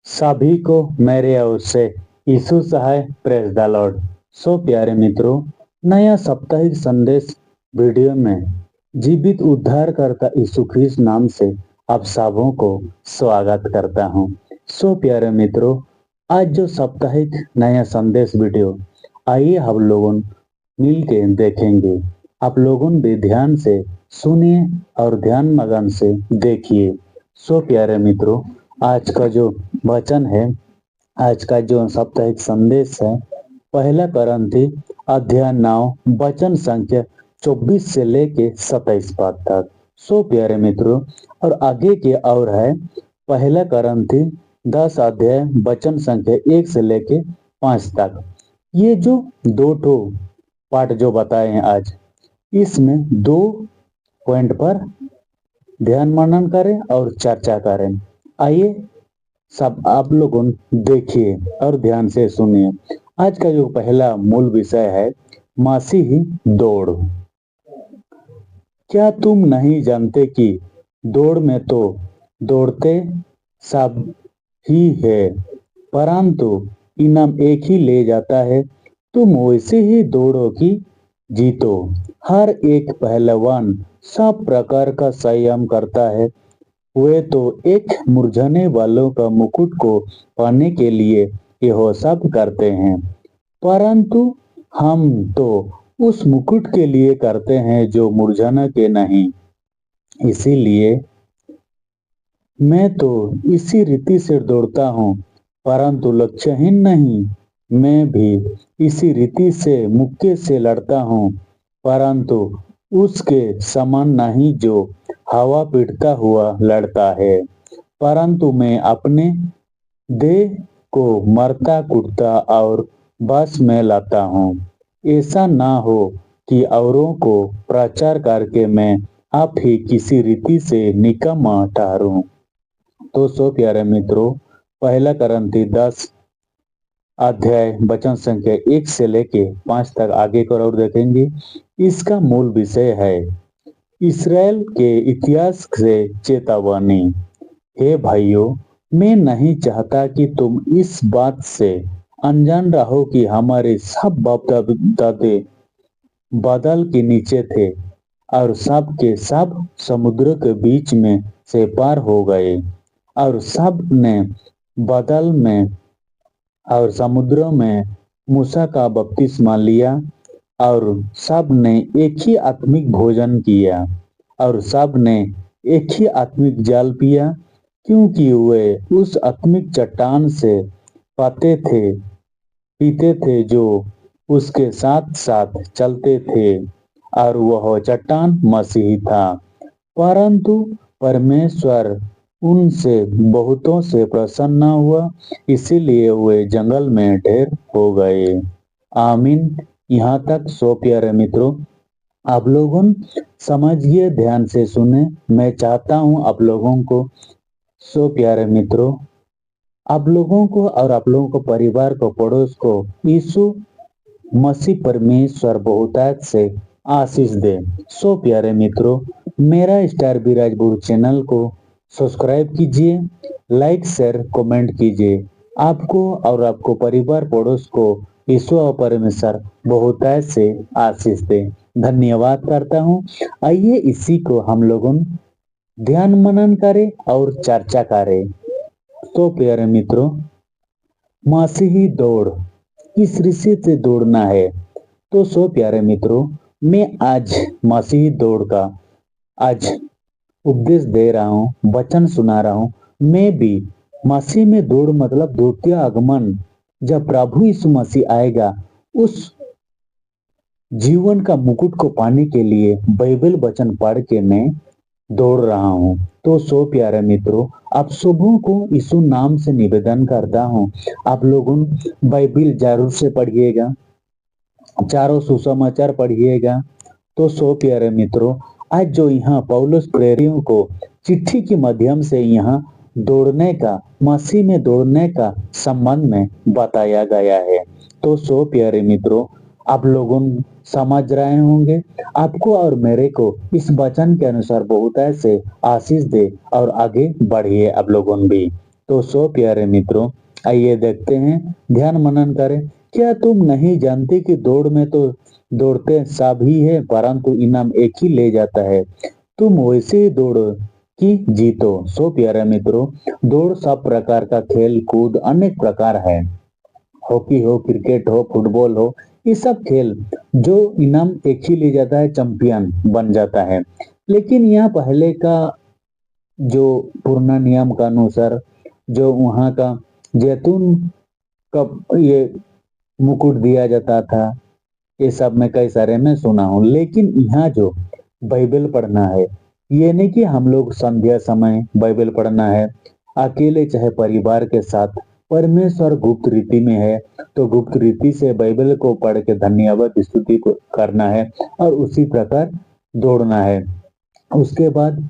सभी को मेरे ओर से यीशु सहाय प्रेज द लॉर्ड। सो प्यारे मित्रों, नया साप्ताहिक संदेश वीडियो में जीवित उद्धारकर्ता यीशु ख्रिस्त नाम से आप सबों को स्वागत करता हूं। सो प्यारे मित्रों, आज जो साप्ताहिक नया संदेश वीडियो आइए हम लोगों मिल के देखेंगे। आप लोगों भी ध्यान से सुनिए और ध्यान मगन से देखिए। सो प्यारे मित्रों, आज का जो वचन है, आज का जो साप्ताहिक संदेश है, पहला करंथी अध्याय 9 वचन संख्या 24 से लेके 27 पद तक। सो प्यारे मित्रों, और आगे की ओर है पहला करंथी 10 अध्याय वचन संख्या 1 से लेके 5 तक। ये जो दो ठो पाठ जो बताए हैं आज, इसमें दो पॉइंट पर ध्यान मनन करें और चर्चा करें। आइए सब आप लोगों देखिए और ध्यान से सुनिए। आज का जो पहला मूल विषय है, मसीही दौड़। क्या तुम नहीं जानते कि दौड़ में तो दौड़ते सब ही है, परंतु इनाम एक ही ले जाता है। तुम वैसे ही दौड़ो कि जीतो। हर एक पहलवान सब प्रकार का संयम करता है। वे तो एक मुरझाने वालों का मुकुट को पाने के लिए यह सब करते हैं, परंतु हम तो उस मुकुट के लिए करते हैं जो मुरझाने के नहीं। इसीलिए मैं तो इसी रीति से दौड़ता हूँ, परंतु लक्ष्यहीन नहीं। मैं भी इसी रीति से मुक्के से लड़ता हूँ, परंतु उसके समान नहीं जो हवा पीटता हुआ लड़ता है। परंतु मैं अपने देह को मरता कुटता और बस में लाता हूँ। ऐसा ना हो कि औरों को प्रचार करके मैं आप ही किसी रीति से निकम्मा ठहरूं। तो सो प्यारे मित्रों, पहला करंथी 10 अध्याय वचन संख्या 1 से लेके 5 तक आगे की ओर देखेंगे। इसका मूल विषय है इसराइल के इतिहास से चेतावनी। हे भाइयों, मैं नहीं चाहता कि तुम इस बात से अनजान रहो कि हमारे सब बाप दादे बादल के नीचे थे और सब के सब समुद्र के बीच में से पार हो गए, और सब ने बादल में और समुद्र में मूसा का बपतिस्मा लिया, और सब ने एक ही आत्मिक भोजन किया, और सब ने एक ही आत्मिक जल पिया, क्योंकि वे उस आत्मिक चट्टान से पीते थे जो उसके साथ साथ चलते थे, और वह चट्टान मसीही था। परंतु परमेश्वर उनसे बहुतों से प्रसन्न हुआ, इसीलिए वे जंगल में ढेर हो गए। आमीन। यहाँ तक। सो प्यारे मित्रों, आप लोगों समझिए, ध्यान से सुने। मैं चाहता हूँ आप लोगों को, सो प्यारे मित्रों, आप लोगों को और आप लोगों को परिवार को, पड़ोस को यीशु मसीह परमेश्वर बहुतायत से आशीष दे। सो प्यारे मित्रों, मेरा स्टार विराजपुर चैनल को सब्सक्राइब कीजिए, लाइक शेयर कमेंट कीजिए। आपको और आपको परिवार पड़ोस को यीशु और परमेश्वर बहुतायत से आशीष दे। धन्यवाद करता हूँ। आइए इसी को हम लोगों ध्यान मनन करें और चर्चा करें। तो प्यारे मित्रों, मसीही दौड़ किस रीति से दौड़ना है। तो सो प्यारे मित्रों, मैं आज मसीही दौड़ का आज उपदेश दे रहा हूँ, वचन सुना रहा हूँ। मैं भी मसीह में दौड़ मतलब द्वितीय आगमन, जब प्रभु यीशु मसीह आएगा, उस जीवन का मुकुट को पाने के लिए बाइबल वचन पढ़ के मैं दौड़ रहा हूँ। तो सो प्यारे मित्रों, आप सबों को यीशु नाम से निवेदन करता हूँ, आप लोगों बाइबल जरूर से पढ़िएगा, चारों सुसमाचार पढ़िएगा। तो सो प्यारे मित्रों, आज जो यहाँ पौलुस प्रेरियों को चिट्ठी के माध्यम से यहाँ दौड़ने का, मसीह में दौड़ने का संबंध में बताया गया है। तो सो प्यारे मित्रों, आप लोगों समझ रहे होंगे। आपको और मेरे को इस वचन के अनुसार बहुत से आशीष दे और आगे बढ़िए आप लोगों भी। तो सो प्यारे मित्रों, आइए देखते हैं, ध्यान मनन करें। क्या तुम नहीं जानते कि दौड़ में तो दौड़ते सब ही है, परंतु इनाम एक ही ले जाता है। तुम वैसे ही दौड़ की जीतो। सो प्यारे मित्रों, दौड़ सब प्रकार का खेल कूद अनेक प्रकार है। हॉकी हो, क्रिकेट हो, फुटबॉल हो, ये सब खेल जो इनाम एक ही ले जाता है, चैंपियन बन जाता है। लेकिन यहाँ पहले का जो पुराना नियम का अनुसार जो वहाँ का जैतून का ये मुकुट दिया जाता था, ये सब मैं कई सारे में सुना हूँ। लेकिन यहाँ जो बाइबल पढ़ना है, ये नहीं कि हम लोग संध्या समय बाइबल पढ़ना है, अकेले चाहे परिवार के साथ। परमेश्वर गुप्त रीति में है, तो गुप्त रीति से बाइबल को पढ़ के धन्यवाद स्तुति को करना है और उसी प्रकार दौड़ना है। उसके बाद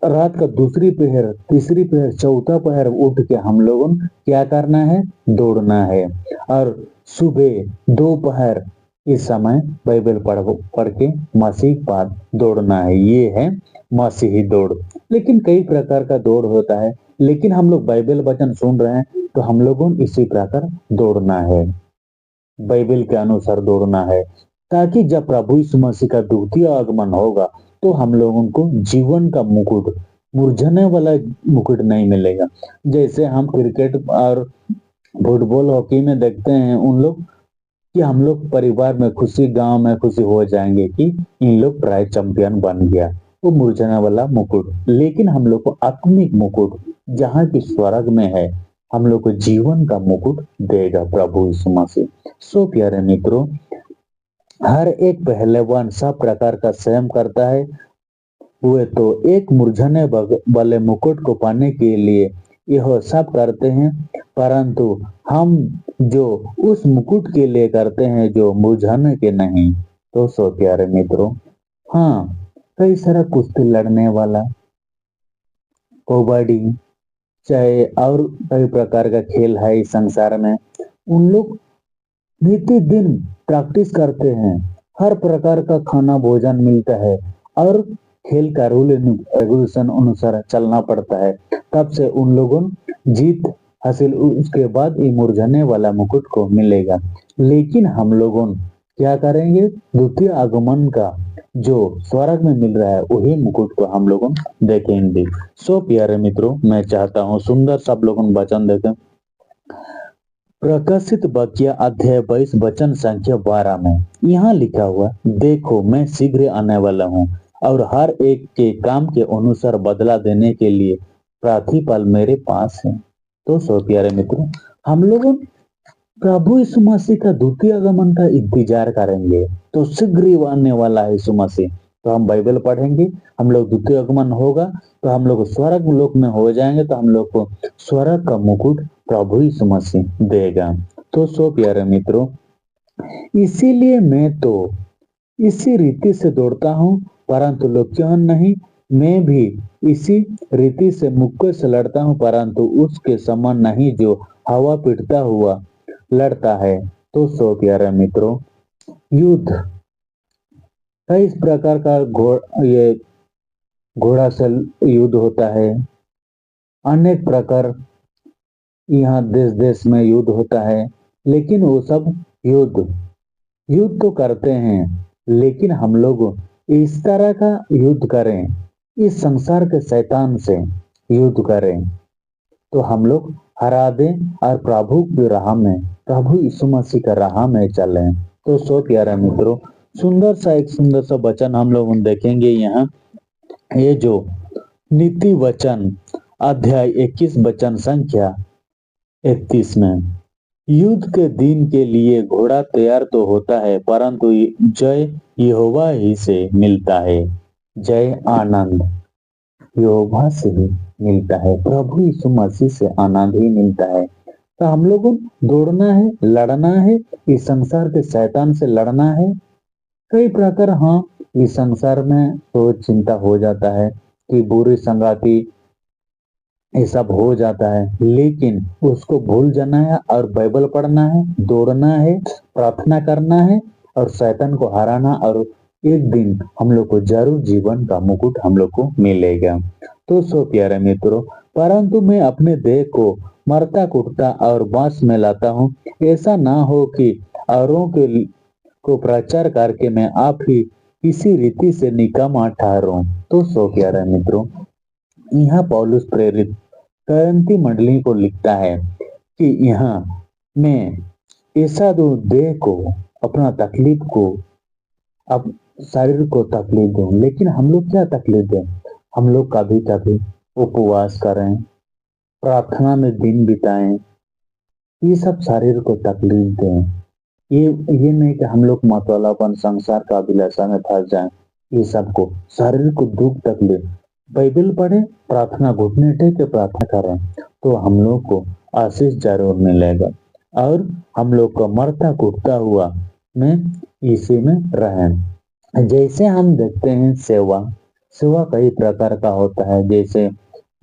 रात का दूसरी पहर, तीसरी पहर, चौथा पहर उठ के हम लोगों क्या करना है, दौड़ना है। और सुबह दोपहर इस समय बाइबल पढ़ के मसीह पाद दौड़ना है। ये है मसीही दौड़। लेकिन कई प्रकार का दौड़ होता है, लेकिन हम लोग बाइबल वचन सुन रहे हैं तो हम लोगों इसी प्रकार दौड़ना है, बाइबल के अनुसार दौड़ना है, ताकि जब प्रभु यीशु मसीह का द्वितीय आगमन होगा तो हम लोगों को जीवन का मुकुट, मुरझाने वाला मुकुट नहीं मिलेगा। जैसे हम क्रिकेट और फुटबॉल हॉकी में देखते हैं उन लोग कि हम लोग परिवार में खुशी, गांव में खुशी हो जाएंगे कि इन लोग ट्राई चैंपियन बन गया, वो मुरझाने वाला मुकुट। लेकिन हम लोग को आत्मिक मुकुट जहाँ की स्वर्ग में है, हम लोग को जीवन का मुकुट देगा प्रभु यीशु मसीह। सो प्यारे मित्रों, हर एक पहलवान सब प्रकार का संयम करता है। वे तो एक मुरझाने वाले मुकुट को पाने के लिए यह सब करते हैं, परंतु हम जो उस मुकुट के लिए करते हैं जो मुरझाने के नहीं। तो सो प्यारे मित्रों, हाँ, कई सारा कुश्ती लड़ने वाला, कबड्डी, चाहे और कई प्रकार का खेल है इस संसार में, उन लोग नित्य दिन प्रैक्टिस करते हैं। हर प्रकार का खाना भोजन मिलता है और खेल का रूल रेगुलेशन अनुसार चलना पड़ता है, तब से उन लोगों जीत हासिल, उसके बाद ये मुरझाने वाला मुकुट को मिलेगा। लेकिन हम लोगों क्या करेंगे, द्वितीय आगमन का जो स्वर्ग में मिल रहा है वही मुकुट को हम लोगों देखेंगे। सो प्यारे मित्रों, मैं चाहता हूँ सुंदर सब लोगों वचन देखें। प्रकाशित वाक्य अध्याय 22 वचन संख्या 12 में यहाँ लिखा हुआ, देखो मैं शीघ्र आने वाला हूँ और हर एक के काम के अनुसार बदला देने के लिए प्रतिफल मेरे पास है। तो सो प्यारे मित्रों, हम लोग प्रभु यीशु मसीह का द्वितीय आगमन का इंतजार करेंगे, तो शीघ्र ही आने वाला है यीशु मसीह। तो हम बाइबल पढ़ेंगे, हम लोग द्वितीय आगमन होगा तो हम लोग स्वर्ग लोक में हो जाएंगे, तो हम लोग को स्वर्ग का मुकुट प्रभु यीशु मसीह देगा। तो सो प्यारे मित्रों, इसीलिए मैं तो इसी रीति से दौड़ता हूँ, परंतु लोग क्यों नहीं, मैं भी इसी रीति से मुक्के से लड़ता हूँ, परंतु उसके समान नहीं जो हवा पीटता हुआ लड़ता है। तो सो प्यारे मित्रों, युद्ध कई प्रकार का ये घोड़ा से युद्ध होता है, अनेक प्रकार यहाँ देश देश में युद्ध होता है। लेकिन वो सब युद्ध युद्ध तो करते हैं, लेकिन हम लोग इस तरह का युद्ध करें, इस संसार के शैतान से युद्ध करें, तो हम लोग हरा दें और प्रभु की राह में, प्रभु यीशु मसीह का राह में चलें। तो सो प्यारे मित्रों, एक सुंदर सा वचन हम लोग देखेंगे यहाँ, ये जो नीति वचन अध्याय 21 वचन संख्या 31 में, युद्ध के दिन के लिए घोड़ा तैयार तो होता है, परंतु जय यहोवा ही से मिलता है। जय आनंद यहोवा से ही मिलता है, प्रभु यीशु मसीह से आनंद ही मिलता है। तो हम लोगों दौड़ना है, लड़ना है, इस संसार के शैतान से लड़ना है। कई प्रकार, हाँ, इस संसार में तो चिंता हो जाता है कि बुरी संगाती ये सब हो जाता है, लेकिन उसको भूल जाना है और बाइबल पढ़ना है, दौड़ना है, प्रार्थना करना है और शैतान को हराना, और एक दिन हम लोग को जरूर जीवन का मुकुट हम लोग को मिलेगा। तो सो प्यारे मित्रों, परंतु मैं अपने देह को मरता कुटता और बांस में लाता हूँ। ऐसा ना हो कि औरों के को प्रचार करके मैं आप ही इसी रीति से निकम्मा ठहरूं। तो सो प्यारे मित्रों, यहाँ पौलुस प्रेरित करंती मंडली को लिखता है कि यहाँ मैं ऐसा दो देह को अपना तकलीफ को अब शरीर को तकलीफ दूं, लेकिन हम लोग क्या तकलीफ दें? हम लोग कभी कभी उपवास करें, प्रार्थना में दिन बिताएं, ये सब शरीर को तकलीफ दें। ये नहीं कि हम लोग मतवालापन संसार का अभिलाषा में फंस जाएं। ये सबको शरीर को दुख तकलीफ, बाइबल पढ़े, प्रार्थना घुटने टेक के प्रार्थना करें तो हम लोग को आशीष जरूर मिलेगा और हम लोग को मरता कूटता हुआ में इसी में रहें। जैसे हम देखते हैं सेवा सेवा कई प्रकार का होता है। जैसे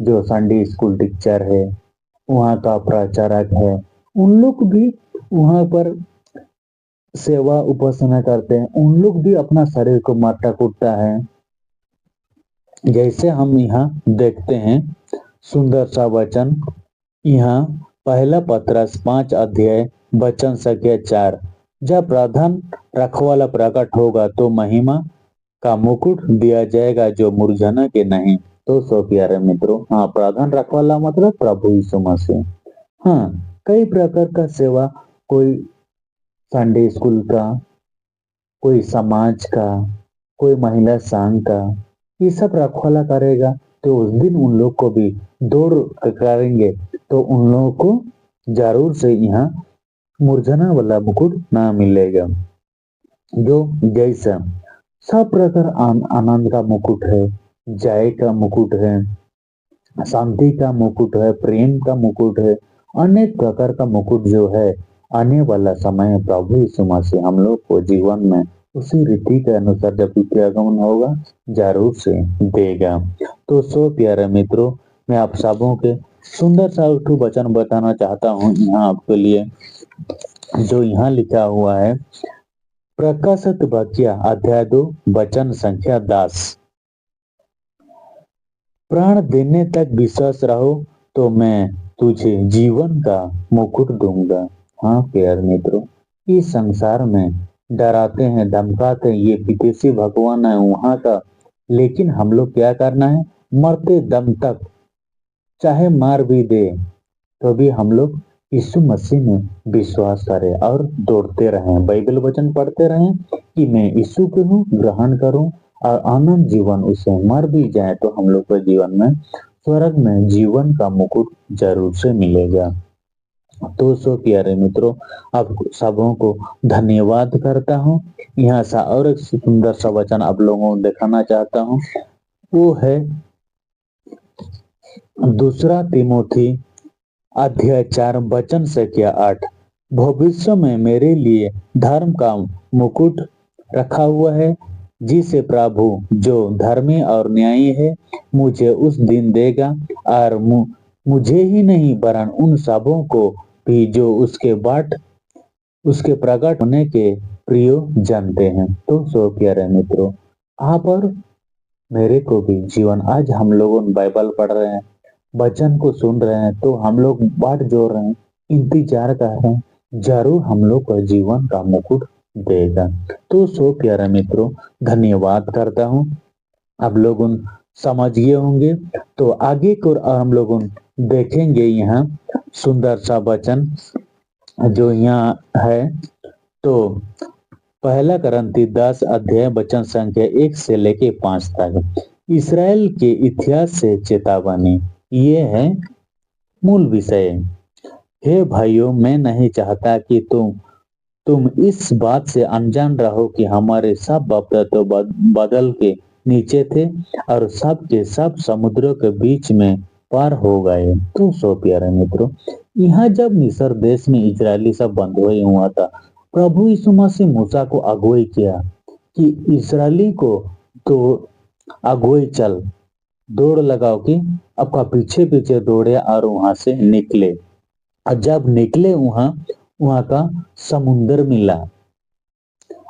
जो संडे स्कूल टीचर है, वहाँ का प्रचारक है, उन लोग भी वहाँ पर सेवा उपासना करते हैं। उन लोग भी अपना शरीर को मारता कूटता है। जैसे हम यहाँ देखते हैं सुंदर सा वचन, यहाँ पहला पत्रस 5 अध्याय वचन संख्या 4, जब प्रधान रखवाला प्रकट होगा तो महिमा का मुकुट दिया जाएगा जो मुरझाना के नहीं। तो सो प्यारे मित्रों, हाँ, प्रधान रखवाला मतलब प्रभु यीशु मसीह। हाँ, कई प्रकार का सेवा, कोई संडे स्कूल का, कोई समाज का, कोई महिला संघ का, ये सब रखवाला करेगा तो उस दिन उन लोग को भी दौड़ करेंगे तो उन लोगों को जरूर से यहाँ मुरझाना वाला मुकुट ना मिलेगा। जो जैसा सब प्रकार आनंद का मुकुट है, जय का मुकुट है, शांति का मुकुट है, प्रेम का मुकुट है, अनेक प्रकार का मुकुट जो है आने वाला समय प्रभु यीशु मसीह हम लोग को जीवन में उसी रीति के अनुसार जब प्रगमन होगा जरूर से देगा। तो सो प्यारे मित्रों, मैं आप सबों के सुंदर सा एक वचन बताना चाहता हूँ यहाँ आपके लिए, जो यहाँ लिखा हुआ है प्रकाशित वाक्य अध्याय 2 वचन संख्या 10। प्राण देने तक विश्वास रहो तो मैं तुझे जीवन का मुकुट दूंगा। हाँ प्यारे मित्रों, इस संसार में डराते हैं, धमकाते हैं, ये विदेशी भगवान है वहां का, लेकिन हम लोग क्या करना है? मरते दम तक चाहे मार भी दे तो भी हम लोग यीशु मसीह में विश्वास करें और दौड़ते रहें, बाइबल वचन पढ़ते रहें कि मैं यीशु को हूँ, ग्रहण करूं और आनंद जीवन उसे मर भी जाए तो हम लोग को जीवन में स्वर्ग में जीवन का मुकुट जरूर से मिलेगा। तो सो प्यारे मित्रों, आप सबों को धन्यवाद करता हूँ। यहाँ सा और एक सुंदर सा वचन आप लोगों को दिखाना चाहता हूँ, वो है दूसरा तिमोथी अध्याय 4 वचन संख्या 8। भविष्य में मेरे लिए धर्म का मुकुट रखा हुआ है, जिसे प्रभु जो धर्मी और न्यायी है मुझे उस दिन देगा और मुझे ही नहीं वरन उन सबों को भी जो उसके प्रकट होने के प्रिय जानते हैं। तो सो प्यारे मित्रों, आप और मेरे को भी जीवन, आज हम लोग बाइबल पढ़ रहे हैं, वचन को सुन रहे हैं, तो हम लोग बाट जोड़ रहे हैं, इंतजार कर रहे हैं, जरूर हम लोग को जीवन का मुकुट देगा। तो सो प्यारे मित्रों, धन्यवाद करता हूँ। आप लोग समझ गए होंगे, तो आगे को और हम लोग देखेंगे यहाँ सुंदर सा वचन जो यहाँ है। तो पहला करंती 10 अध्याय वचन संख्या 1 से लेके 5 तक इसराइल के इतिहास से चेतावनी, ये है मूल विषय। हे भाइयों, मैं नहीं चाहता कि तुम इस बात से अनजान रहो कि हमारे सब बाप तो बादल के नीचे थे और सब के सब समुद्रों के बीच में पार हो गए। तो सो प्यारे मित्रों, यहाँ जब मिस्र देश में इजरायली सब बंधुए हुआ था, प्रभु यीशु मसीह मूसा को अगुवाई किया कि इजरायली को तो अगुवाई चल, दौड़ लगाओ कि आपका पीछे पीछे दौड़े और वहां से निकले। और जब निकले वहां का समुद्र मिला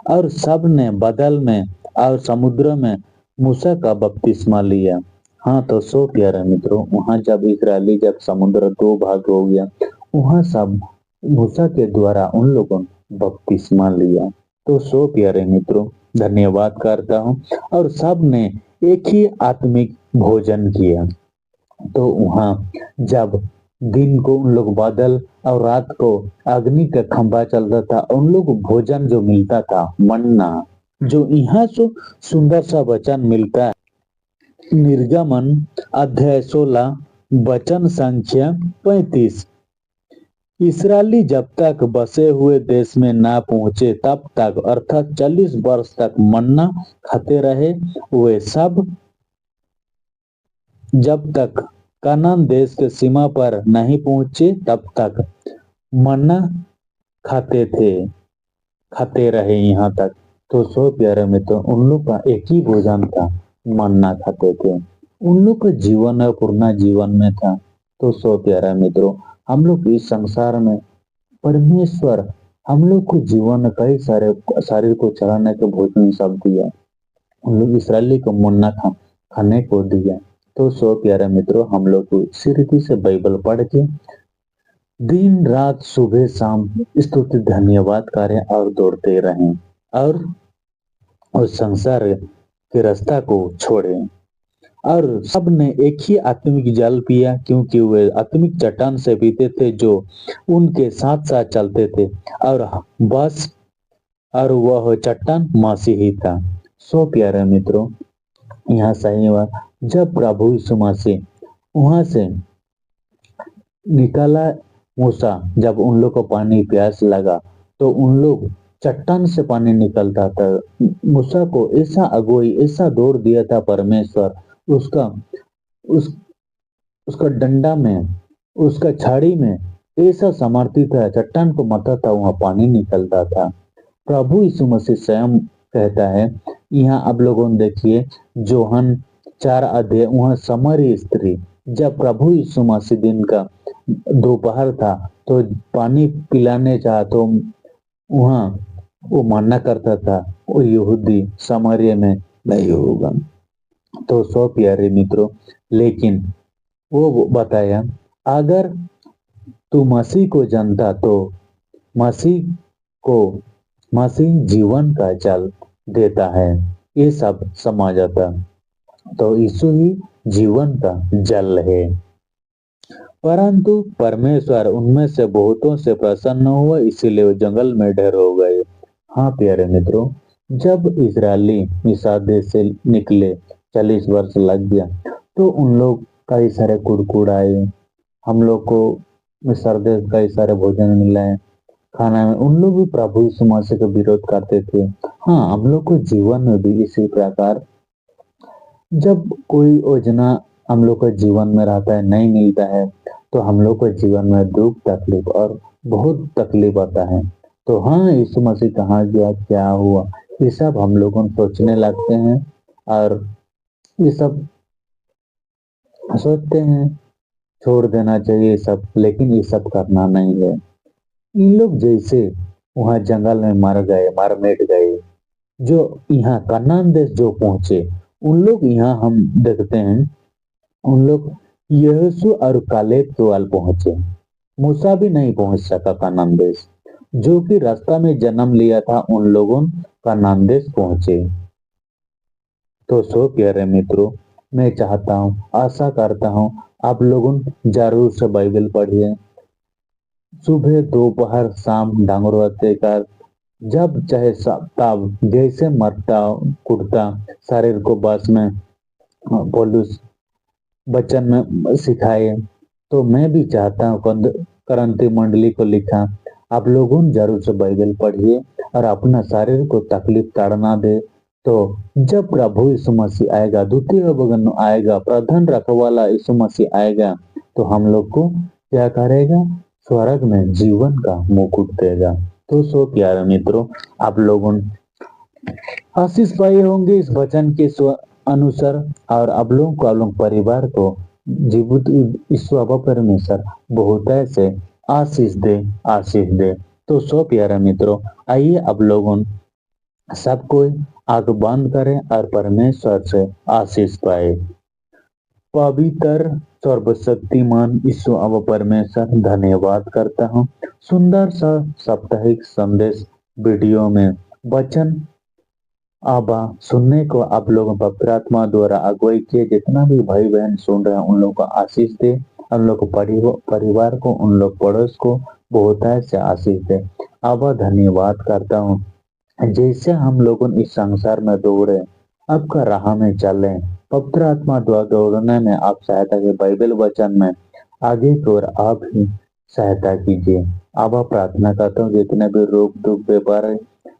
और सब ने बदल में और समुद्र में मूसा का बपतिस्मा लिया। हाँ तो सो प्यारे मित्रों, वहां जब इजरायली जब समुद्र दो भाग हो गया, वहां सब मूसा के द्वारा उन लोगों ने बपतिस्मा लिया। तो सो प्यारे मित्रों, धन्यवाद करता हूँ। और सब ने एक ही आत्मिक भोजन किया। तो वहां जब दिन को उन लोग बादल और रात को अग्नि का खंभा चलता था, उन लोग को भोजन जो मिलता था मन्ना, जो यहाँ से सुंदर सा वचन मिलता है। निर्गमन अध्याय 16 वचन संख्या 35। इसराइली जब तक बसे हुए देश में ना पहुंचे तब तक, अर्थात 40 वर्ष तक मन्ना खाते रहे। वे सब जब तक कनान देश के सीमा पर नहीं पहुंचे तब तक मन्ना खाते थे, खाते रहे यहाँ तक। तो सो प्यारे मित्रों, उन लोग का एक ही भोजन था, मन्ना खाते थे। उन लोग का जीवन और पूर्ण जीवन में था। तो सो प्यारा मित्रों, हम लोग इस संसार में परमेश्वर हम लोग को जीवन में कई सारे शरीर को चलाने के भोजन सब दिया। उन लोग इसराइली को मन्ना खाने को दिया। तो सो प्यारे मित्रों, हम लोग को सिरती से बाइबल पढ़ के दिन रात सुबह शाम स्तुति धन्यवाद करें और दौड़ते रहें और उस संसार के रास्ता को छोड़ें। और सब ने एक ही आत्मिक जल पिया, क्योंकि वे आत्मिक चट्टान से पीते थे जो उनके साथ साथ चलते थे। और बस और वह चट्टान मसीह ही था। सो प्यारे मित्रों, यहाँ सही बात, जब प्रभु यीशु मसीह वहां से निकाला मूसा, जब उन लोग को पानी प्यास लगा तो उन लोग चट्टान से पानी निकलता था। मूसा को ऐसा अगुवाई ऐसा दौड़ दिया था परमेश्वर, उसका उस उसका डंडा में, उसका छाड़ी में ऐसा सामर्थ्य था, चट्टान को मता था वहां पानी निकलता था। प्रभु यीशु मसीह स्वयं कहता है, यहाँ आप लोगों ने देखिए जोहन 4 अध्याय, वहां समरी स्त्री जब प्रभु यीशु मसीह दिन का दोपहर था तो पानी पिलाने चाहा तो वहां वो मानना करता था वो यहूदी सामरिया में नहीं होगा। तो सो प्यारे मित्रों, लेकिन वो बताया अगर तू मसीह को जानता तो मसीह को मसीह जीवन का जल देता है, ये सब समझ आता। तो यीशु ही जीवन का जल है। परंतु परमेश्वर उनमें से बहुतों से प्रसन्न हुआ, इसीलिए वो जंगल में ढेर हो गए। हाँ प्यारे मित्रों, जब इजरायली मिस्र देश से निकले 40 वर्ष लग गया, तो उन लोग कई सारे कुड़कुड़ाए। हम लोग को मिस्र देश कई सारे भोजन मिला है खाना में, उन लोग भी प्रभु यीशु मसीह का विरोध करते थे। हाँ, हम लोग को जीवन में भी इसी प्रकार जब कोई योजना हम लोग के जीवन में रहता है नहीं मिलता है, तो हम लोग के जीवन में दुख तकलीफ और बहुत तकलीफ आता है। तो हाँ, यीशु मसीह कहाँ गया, क्या हुआ, ये सब हम लोग सोचने लगते हैं और ये सब सोचते हैं छोड़ देना चाहिए ये सब, लेकिन ये सब करना नहीं है। इन लोग जैसे वहां जंगल में मर गए, मर मिट गए, जो यहाँ कनान देश जो पहुंचे, उन लोग यहाँ हम देखते हैं उन लोग यहोशू और कालेब केवल पहुंचे। मूसा भी नहीं पहुंच सका कनान देश, जो कि रास्ता में जन्म लिया था उन लोगों कनान देश पहुंचे। तो सो प्यारे मित्रों, मैं चाहता हूँ, आशा करता हूँ आप लोगों जरूर से बाइबल पढ़िए, सुबह दोपहर शाम डांगरवाते का, जब चाहे तब जैसे मरता कुटता शरीर को बस में पौलुस वचन में सिखाए। तो मैं भी चाहता हूँ करंती मंडली को लिखा, आप लोगों जरूर से बाइबल पढ़िए और अपना शरीर को तकलीफ ताड़ना दे। तो जब प्रभु यीशु मसीह आएगा, द्वितीय भगन आएगा, प्रधान रखवाला यीशु मसीह आएगा, तो हम लोग को क्या करेगा, स्वर्ग में जीवन का मुकुट देगा। तो सो प्यारे मित्रों, आप लोगों आशीष पाए होंगे इस वचन के अनुसार, और आप लोगों को, आप लोग परिवार को जीवित ईश्वर परमेश्वर बहुत से आशीष दे, आशीष दे। तो सो प्यारे मित्रों, आइए आप लोगों सब कोई आंख बंद करें और परमेश्वर से आशीष पाए। पवित्र सर्वशक्तिमान ईश्वर अब परमेश्वर धन्यवाद करता हूँ। सुंदर सा साप्ताहिक संदेश वीडियो में वचन आबा सुनने को आप लोगों पवित्र आत्मा द्वारा अगुवाई किए, जितना भी भाई बहन सुन रहे हैं उन लोगों को आशीष दे, उन लोग को परिवार को, उन लोग पड़ोस को बहुत से आशीष दे। आबा धन्यवाद करता हूँ, जैसे हम लोगों इस संसार में दौड़े, आपका राह में चले, पवित्र आत्मा द्वारा दौड़ने में आप सहायता के बाइबल वचन में आगे की ओर आप ही सहायता कीजिए। आबा प्रार्थना करता हूँ जितने भी रोग दुख व्यापार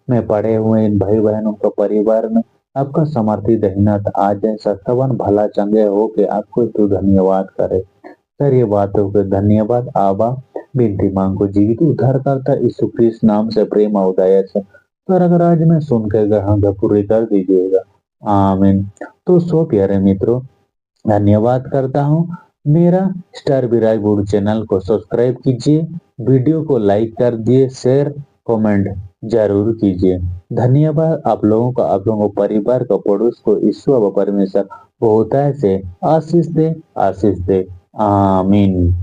में पड़े हुए इन भाई बहनों को परिवार में आपका समर्थी दहीनत आ जाए, सत्तावन भला चंगे हो के आपको तो धन्यवाद करे। सर ये बातों के धन्यवाद आबा, बिनती मांगो जीवित उद्धार करता यीशु क्रिस्त नाम से प्रेम उदय से सर अगर आज मैं सुन के ग्रहण पूरी कर दीजिएगा, आमीन। तो सो प्यारे मित्रों, धन्यवाद करता हूँ। मेरा स्टार विराज गुरु चैनल को सब्सक्राइब कीजिए, वीडियो को लाइक कर दिए, शेयर कमेंट जरूर कीजिए। धन्यवाद आप लोगों का, आप लोगों को परिवार को, पड़ोस को ईश्वर व परमेश्वर बहुत से आशीष दे, आमीन।